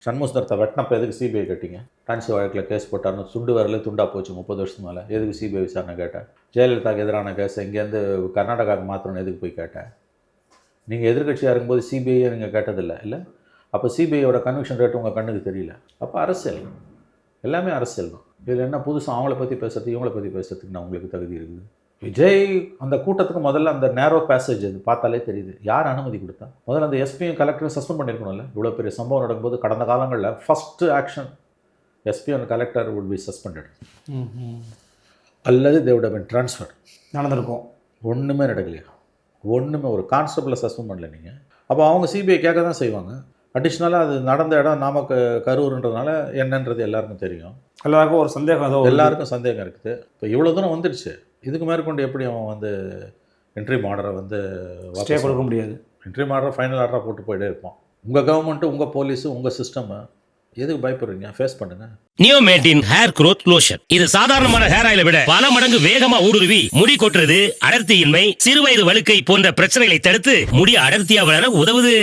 சண்முகத்தை வெட்டினப்ப எதுக்கு சிபிஐ கேட்டீங்க? டான்சி வழக்கில் கேஸ் போட்டார்னு சுண்டு வரல துண்டா போச்சு 30 வருஷத்துக்கு மேலே. எதுக்கு சிபிஐ விசாரணை கேட்டேன்? ஜெயலலிதாவுக்கு எதிரான கேஸ் இங்கேருந்து கர்நாடகாவுக்கு மாத்திரம்னு எதுக்கு போய் கேட்டேன்? நீங்கள் எதிர்கட்சியாக இருக்கும்போது சிபிஐயை நீங்கள் கேட்டதில்லை இல்லை? அப்போ சிபிஐயோட கன்விக்ஷன் ரேட்டு உங்கள் கண்ணுக்கு தெரியல. அப்போ அரசியல் எல்லாமே அரசியல் தான். இதில் என்ன புதுசாக அவங்கள பற்றி பேசுறதுக்கு இவங்கள பற்றி பேசுறதுக்கு நான் உங்களுக்கு தகுதி இருக்குது? விஜய் அந்த கூட்டத்துக்கு முதல்ல அந்த நேரோ பேசேஜ் அது பார்த்தாலே தெரியுது. யார் அனுமதி கொடுத்தா? முதல்ல அந்த எஸ்பியும் கலெக்டரும் சஸ்பெண்ட் பண்ணியிருக்கணும்ல. இவ்வளோ பெரிய சம்பவம் நடக்கும்போது கடந்த காலங்களில் first action SP and collector would be suspended அல்லது they would have been transfer. நடந்திருக்கும். ஒன்றுமே நடக்கலையா? ஒன்றுமே. ஒரு கான்ஸ்டபிளை சஸ்பெண்ட் பண்ணல நீங்கள். அப்போ அவங்க சிபிஐ கேட்க தான் செய்வாங்க. அடிஷ்னலாக அது நடந்த இடம் கரூர்ன்றதுனால என்னன்றது எல்லாருக்கும் தெரியும். எல்லாருக்கும் ஒரு சந்தேகம், எல்லாருக்கும் சந்தேகம் இருக்குது. இப்போ இவ்வளோ தூரம் வந்துடுச்சு. இதுக்கு மேற்கொண்டு எப்படி அவன் இன்ட்ரீம் ஆர்டரை ஸ்டே கொடுக்க முடியாது. இன்ட்ரீம் ஆர்டரை ஃபைனல் ஆர்டராக போட்டு போயிட்டே இருப்பான். உங்கள் கவர்மெண்ட்டு, உங்கள் போலீஸு, உங்கள் சிஸ்டம் எதுக்கு பயப்படுறீங்க? ஃபேஸ் பண்ணுங்க. நியோமேட்டின் ஹேர் க்ரோத் லோஷன். இது சாதாரணமான ஹேர் ஆயிலை விட பல மடங்கு வேகமா ஊடுருவி முடி கொட்டுறது, அடர்த்தியின்மை, சிறுவயது வழுக்கை போன்ற பிரச்சனைகளை தடுத்து முடி அடர்த்தியா வளர உதவுது.